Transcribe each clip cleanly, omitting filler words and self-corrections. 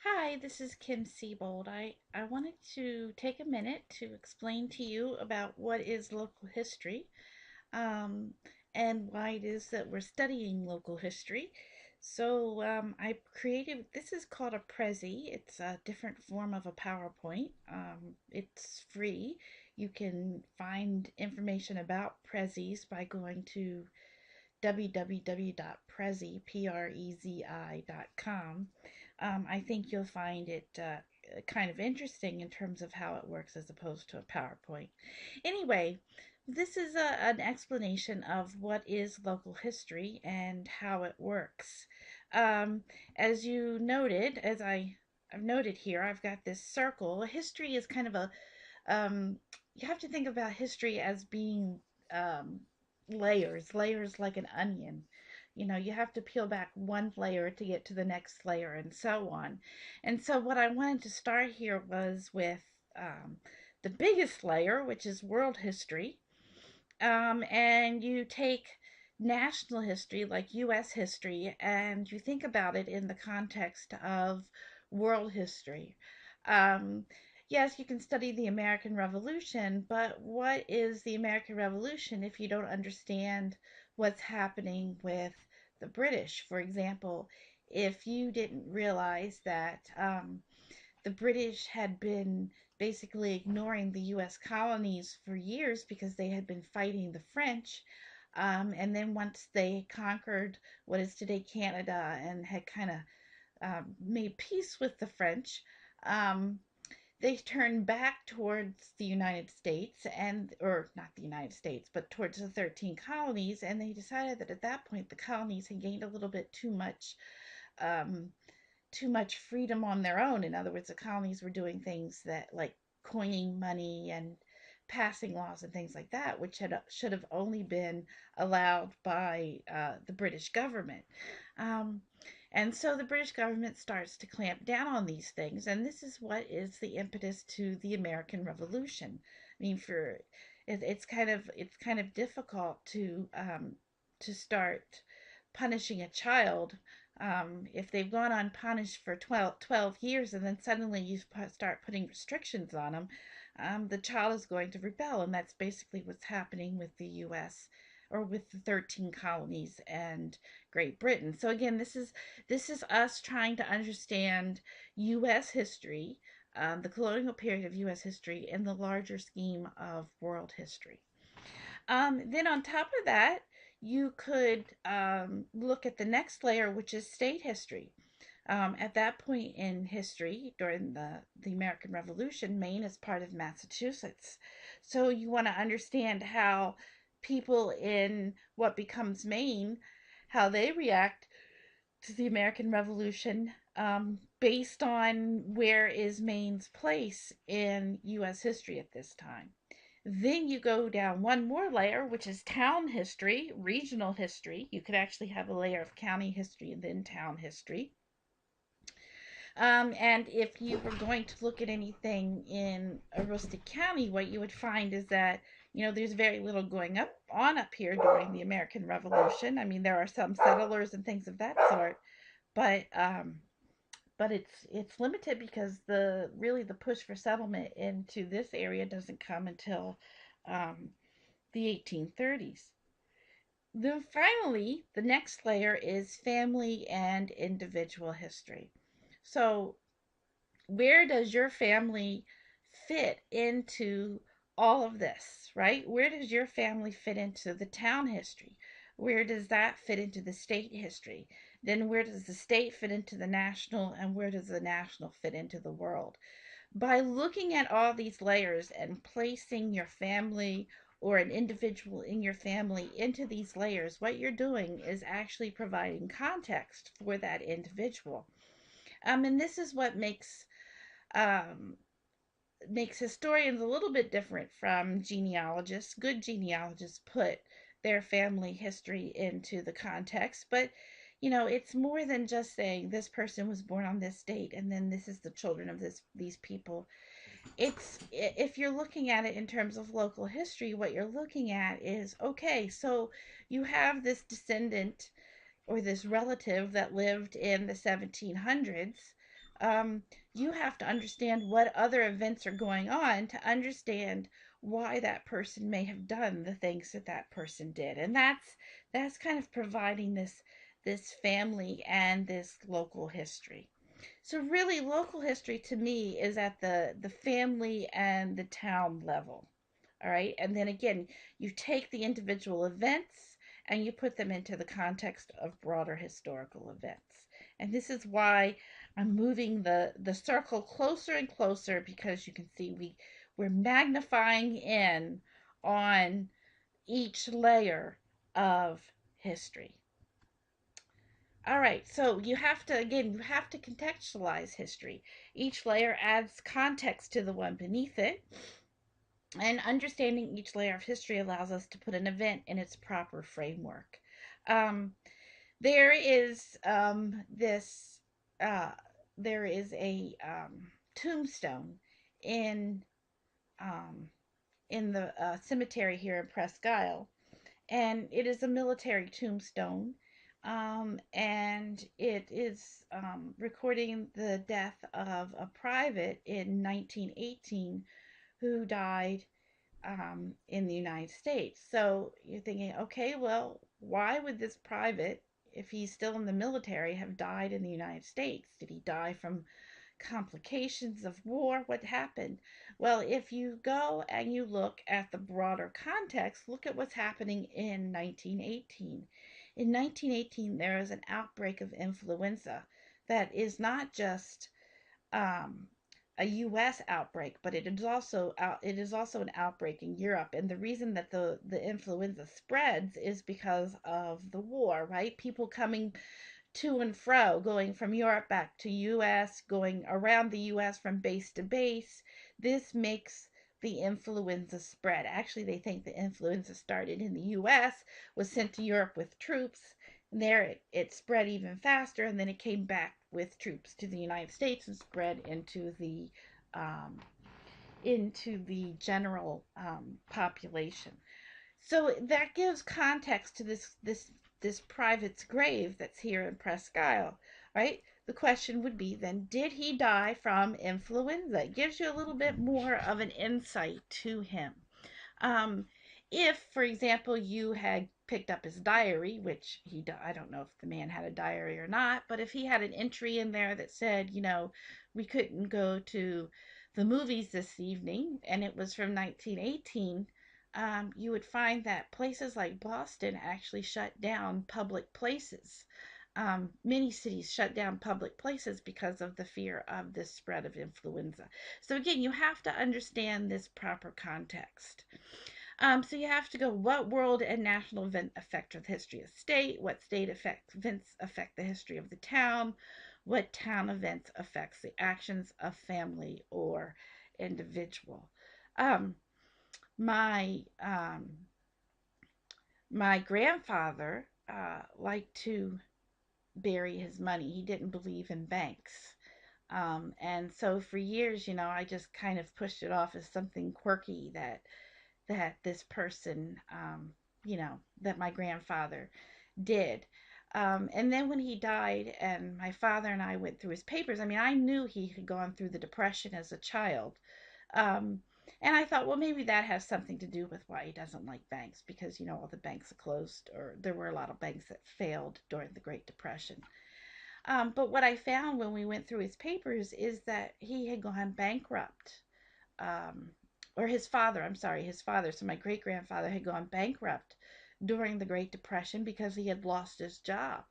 Hi, this is Kim Siebold. I wanted to take a minute to explain to you about what is local history um, and why it is that we're studying local history. I created, this is called a Prezi. It's a different form of a PowerPoint. It's free. You can find information about Prezis by going to www.prezi.com. I think you'll find it kind of interesting in terms of how it works as opposed to a PowerPoint. Anyway, this is an explanation of what is local history and how it works. Um, as you noted, I've noted here, I've got this circle. History is kind of um, you have to think about history as being um, layers like an onion. You know, you have to peel back one layer to get to the next layer and so on. And so, what I wanted to start here was with the biggest layer, which is world history. And you take national history, like US history, and you think about it in the context of world history. Um, yes, you can study the American Revolution, but what is the American Revolution if you don't understand what's happening with the British? For example, if you didn't realize that the British had been basically ignoring the U.S. colonies for years because they had been fighting the French. And then once they conquered what is today Canada and had kind of made peace with the French, um, they turned back towards the United States or not the United States, but towards the 13 colonies. And they decided that at that point the colonies had gained a little bit um, too much freedom on their own. In other words, the colonies were doing things that like coining money and passing laws and things like that, which should have only been allowed by the British government. Um, and so the British government starts to clamp down on these things, and this is what is the impetus to the American Revolution. I mean, it's kind of difficult to start punishing a child if they've gone unpunished for 12 years and then suddenly you start putting restrictions on them, the child is going to rebel. And that's basically what's happening with the U.S. or with the 13 colonies and Great Britain. So again, this is us trying to understand U.S. history, the colonial period of U.S. history, in the larger scheme of world history. Then on top of that, you could look at the next layer, which is state history. At that point in history, during the American Revolution, Maine is part of Massachusetts. So you want to understand how people in what becomes Maine, how they react to the American Revolution, based on where is Maine's place in U.S. history at this time. Then you go down one more layer, which is town history, regional history. You could actually have a layer of county history and then town history. And if you were going to look at anything in Aroostook County, what you would find is that there's very little going up here during the American Revolution. I mean, there are some settlers and things of that sort, but it's limited because the push for settlement into this area doesn't come until um, the 1830s. Then finally, the next layer is family and individual history. So, where does your family fit into all of this, right? Where does your family fit into the town history? Where does that fit into the state history? Then where does the state fit into the national, and where does the national fit into the world? By looking at all these layers and placing your family or an individual in your family into these layers, what you're doing is actually providing context for that individual. And this is what um, makes historians a little bit different from genealogists. Good genealogists put their family history into the context, but it's more than just saying this person was born on this date and then this is the children of these people. It's if you're looking at it in terms of local history, what you're looking at is, okay, so you have this descendant or this relative that lived in the 1700s. um, you have to understand what other events are going on to understand why that person may have done the things that that person did. And that's kind of providing this family and this local history. So really, local history to me is at the family and the town level. All right. And then again, you take the individual events and you put them into the context of broader historical events. And this is why I'm moving the circle closer and closer, because you can see we're magnifying in on each layer of history. All right, so you have to contextualize history. Each layer adds context to the one beneath it, and understanding each layer of history allows us to put an event in its proper framework. Um, there is this there is a tombstone in um, the cemetery here in Presque Isle, and it is a military tombstone. And it is recording the death of a private in 1918 who died in the United States. So you're thinking, okay, well, why would this private, if he's still in the military, have died in the United States? Did he die from complications of war? What happened? Well, if you go and you look at the broader context, look at what's happening in 1918. In 1918, there is an outbreak of influenza that is not just um, a U.S. outbreak, but it is also an outbreak in Europe. And the reason that the influenza spreads is because of the war, right? People coming to and fro, going from Europe back to US, going around the US from base to base. This makes the influenza spread. Actually, they think the influenza started in the US, was sent to Europe with troops, and there it spread even faster, and then it came back with troops to the United States and spread um, into the general population. So that gives context to this private's grave that's here in Presque Isle, right? The question would be then, did he die from influenza? It gives you a little bit more of an insight to him. Um, if, for example, you had picked up his diary, which I don't know if the man had a diary or not, but if he had an entry in there that said, we couldn't go to the movies this evening, and it was from 1918, you would find that places like Boston actually shut down public places. Many cities shut down public places because of the fear of this spread of influenza. So, again, you have to understand this proper context. So you have to go, what world and national event affect the history of the state? What state events affect the history of the town? What town events affects the actions of family or individual? Um, my my grandfather liked to bury his money. He didn't believe in banks. And so for years, I just kind of pushed it off as something quirky that this person, that my grandfather did. And then when he died, and my father and I went through his papers, I mean, I knew he had gone through the Depression as a child. Um, and I thought, well, maybe that has something to do with why he doesn't like banks, because, all the banks are closed, or there were a lot of banks that failed during the Great Depression. But what I found when we went through his papers is that he had gone bankrupt. Um, or his father, I'm sorry, his father, so my great grandfather had gone bankrupt during the Great Depression because he had lost his job.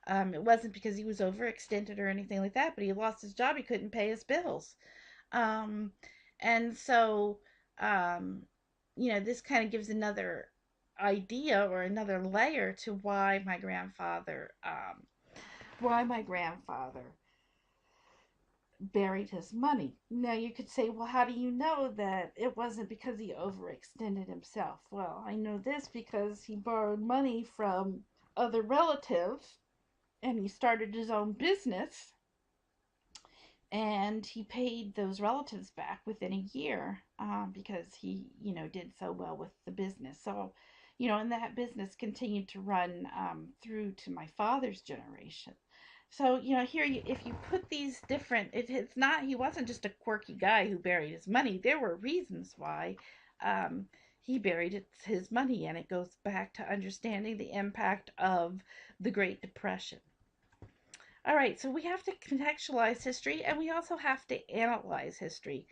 It wasn't because he was overextended or anything like that, but he lost his job. He couldn't pay his bills. Um, and so, um, this kind of gives another idea or another layer to why my grandfather buried his money. Now you could say, well, how do you know that it wasn't because he overextended himself? Well, I know this because he borrowed money from other relatives and he started his own business, and he paid those relatives back within a year because he, did so well with the business. So, and that business continued to run through to my father's generation. So, here, if you put these different, it's not, he wasn't just a quirky guy who buried his money. There were reasons why um, he buried his money, and it goes back to understanding the impact of the Great Depression. All right, so we have to contextualize history, and we also have to analyze history.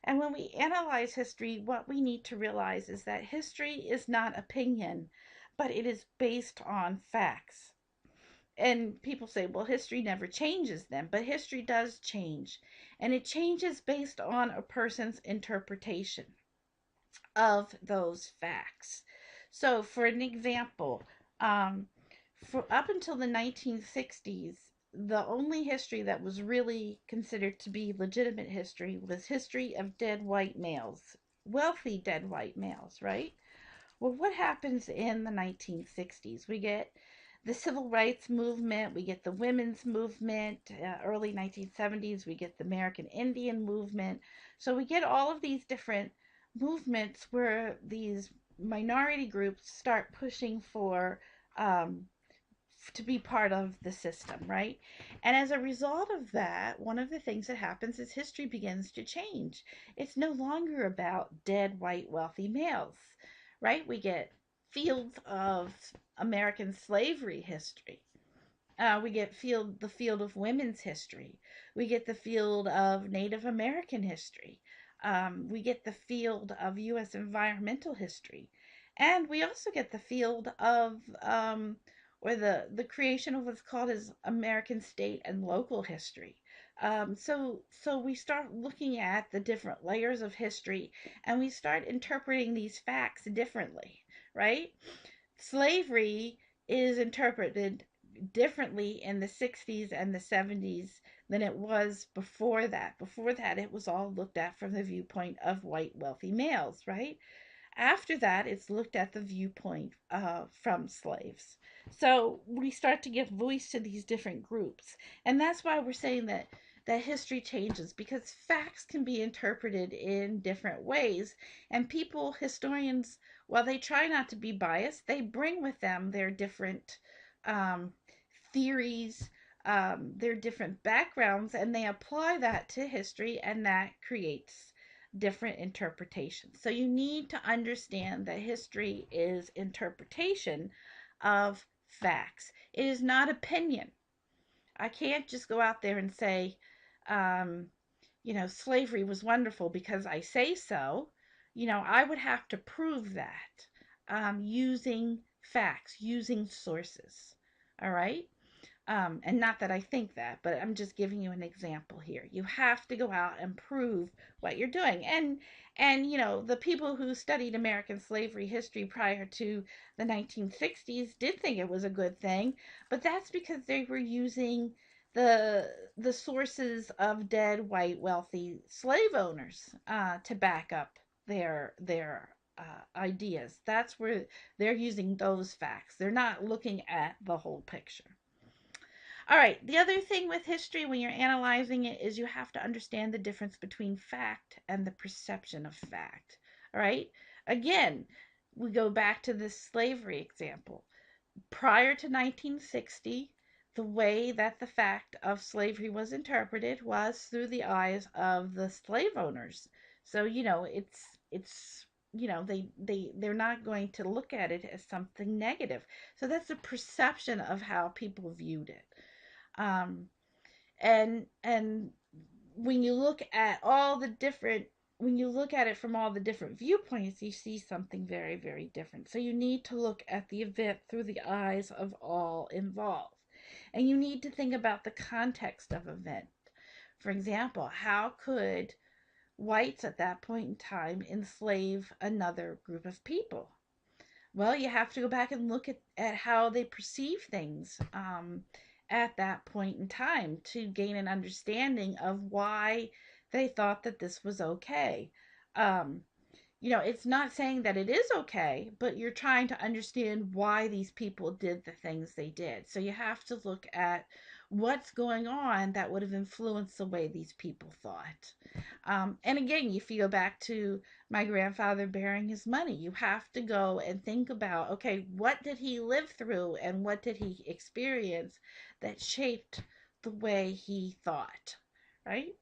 And when we analyze history, what we need to realize is that history is not opinion, but it is based on facts. And people say, well, history never changes then, but history does change. And it changes based on a person's interpretation of those facts. So, for an example, um, for up until the 1960s, the only history that was really considered to be legitimate history was history of dead white males, wealthy dead white males, right? Well, what happens in the 1960s? We get the civil rights movement, we get the women's movement, early 1970s, we get the American Indian movement. So we get all of these different movements where these minority groups start pushing for um, to be part of the system, right? And as a result of that, one of the things that happens is history begins to change. It's no longer about dead white wealthy males, right? We get fields of American slavery history. We get the field of women's history. We get the field of Native American history. We get the field of U.S. environmental history, and we also get the field of or the creation of what's called as American state and local history. So we start looking at the different layers of history, and we start interpreting these facts differently, right? Slavery is interpreted differently in the 60s and the 70s than it was before that. Before that, it was all looked at from the viewpoint of white wealthy males, right? After that, it's looked at the viewpoint from slaves. So we start to give voice to these different groups. And that's why we're saying that history changes, because facts can be interpreted in different ways. And people, historians, while they try not to be biased, they bring with them their different um, theories, their different backgrounds, and they apply that to history, and that creates different interpretations. So you need to understand that history is interpretation of facts. It is not opinion. I can't just go out there and say, um, slavery was wonderful because I say so. I would have to prove that using facts, using sources. All right. And not that I think that, but I'm just giving you an example here. You have to go out and prove what you're doing. And the people who studied American slavery history prior to the 1960s did think it was a good thing, but that's because they were using the sources of dead white wealthy slave owners to back up their ideas. That's where they're using those facts. They're not looking at the whole picture. All right, the other thing with history when you're analyzing it is you have to understand the difference between fact and the perception of fact. All right, again, we go back to this slavery example. Prior to 1960, the way that the fact of slavery was interpreted was through the eyes of the slave owners. So, it's they're not going to look at it as something negative. So that's a perception of how people viewed it. Um, and when you look at all the different when you look at it from all the different viewpoints, you see something very, very different. So you need to look at the event through the eyes of all involved. And you need to think about the context of event. For example, how could whites at that point in time enslave another group of people? Well, you have to go back and look at how they perceive things at that point in time to gain an understanding of why they thought that this was okay. Um, it's not saying that it is okay, but you're trying to understand why these people did the things they did. So you have to look at what's going on that would have influenced the way these people thought. And again, if you go back to my grandfather burying his money, you have to go and think about, okay, what did he live through and what did he experience that shaped the way he thought, right?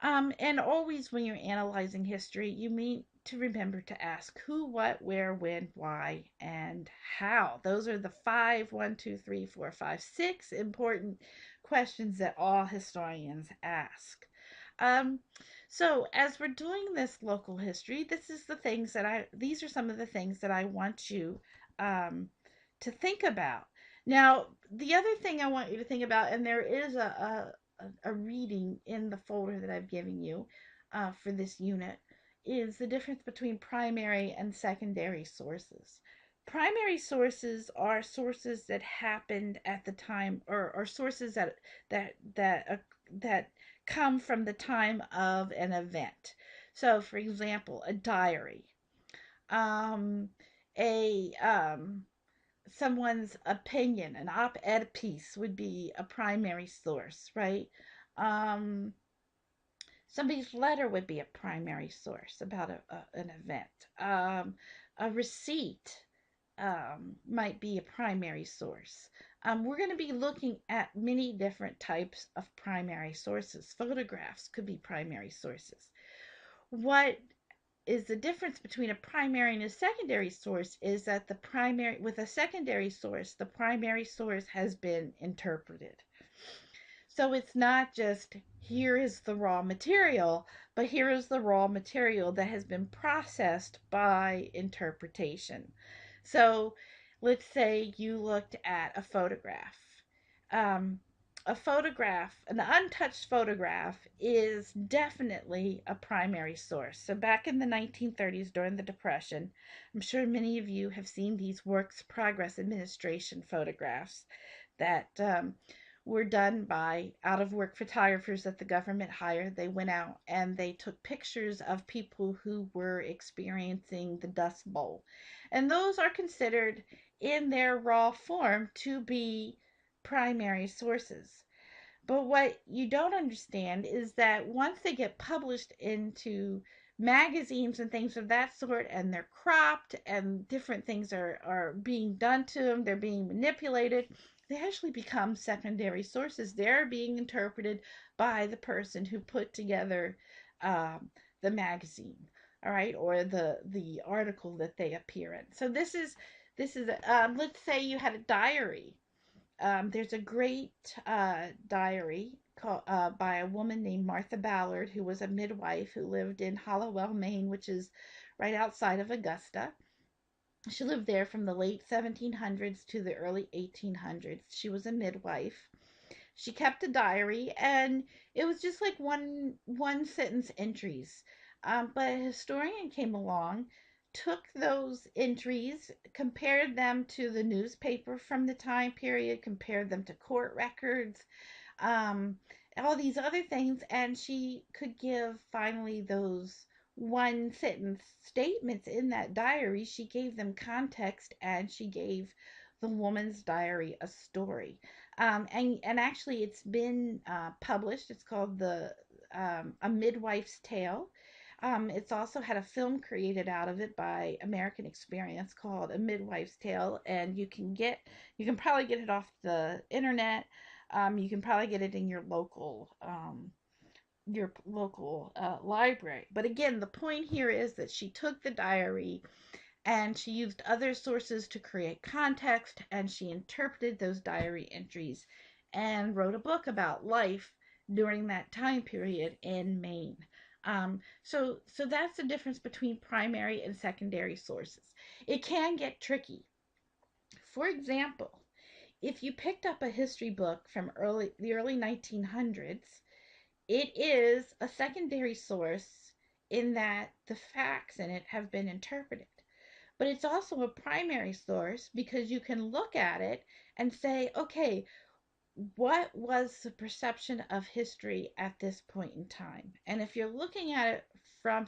And always when you're analyzing history, you need to remember to ask who, what, where, when, why, and how. Those are the five, one, two, three, four, five, six important questions that all historians ask. Um, so as we're doing this local history, these are some of the things that I want you um, to think about. Now, the other thing I want you to think about, and there is a reading in the folder that I've given you for this unit, is the difference between primary and secondary sources. Primary sources are sources that happened at the time, or sources that come from the time of an event. So, for example, a diary, um, a someone's opinion, an op-ed piece would be a primary source, right? Um, Somebody's letter would be a primary source about an event. A receipt might be a primary source. We're going to be looking at many different types of primary sources. Photographs could be primary sources. What is the difference between a primary and a secondary source is that with a secondary source, the primary source has been interpreted. So it's not just here is the raw material, but here is the raw material that has been processed by interpretation. So let's say you looked at a photograph. Um, an untouched photograph, is definitely a primary source. So back in the 1930s during the Depression, I'm sure many of you have seen these Works Progress Administration photographs that were done by out of work photographers that the government hired. They went out and they took pictures of people who were experiencing the Dust Bowl. And those are considered in their raw form to be primary sources. But what you don't understand is that once they get published into magazines and things of that sort, and they're cropped and different things are being done to them, they're being manipulated, they actually become secondary sources. They're being interpreted by the person who put together the magazine, all right, or the article that they appear in. So this is let's say you had a diary. There's a great diary by a woman named Martha Ballard, who was a midwife who lived in Hollowell, Maine, which is right outside of Augusta. She lived there from the late 1700s to the early 1800s. She was a midwife. She kept a diary, and it was just like one sentence entries. But a historian came along, took those entries, compared them to the newspaper from the time period, compared them to court records, um, all these other things, and she could give finally those one sentence statements in that diary. She gave them context, and she gave the woman's diary a story. And actually, it's been published. It's called the A Midwife's Tale. It's also had a film created out of it by American Experience called A Midwife's Tale, and you can probably get it off the internet. You can probably get it in your local library. But again, the point here is that she took the diary and she used other sources to create context, and she interpreted those diary entries and wrote a book about life during that time period in Maine. So that's the difference between primary and secondary sources. It can get tricky. For example, if you picked up a history book from the early 1900s, it is a secondary source in that the facts in it have been interpreted. But it's also a primary source because you can look at it and say, okay, what was the perception of history at this point in time? And if you're looking at it from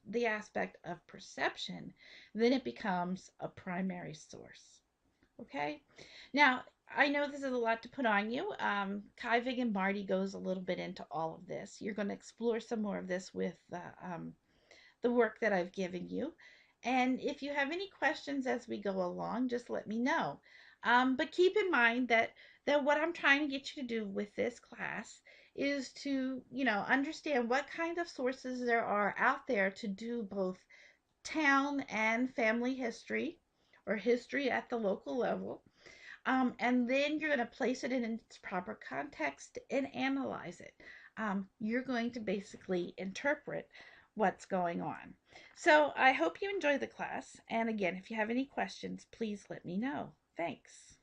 the aspect of perception, then it becomes a primary source. Okay? Now, I know this is a lot to put on you. Kyvig and Marty goes a little bit into all of this. You're going to explore some more of this with the work that I've given you. And if you have any questions as we go along, just let me know. But keep in mind that that what I'm trying to get you to do with this class is to, understand what kind of sources there are out there to do both town and family history or history at the local level. And then you're going to place it in its proper context and analyze it. You're going to basically interpret what's going on. So I hope you enjoy the class. And again, if you have any questions, please let me know. Thanks.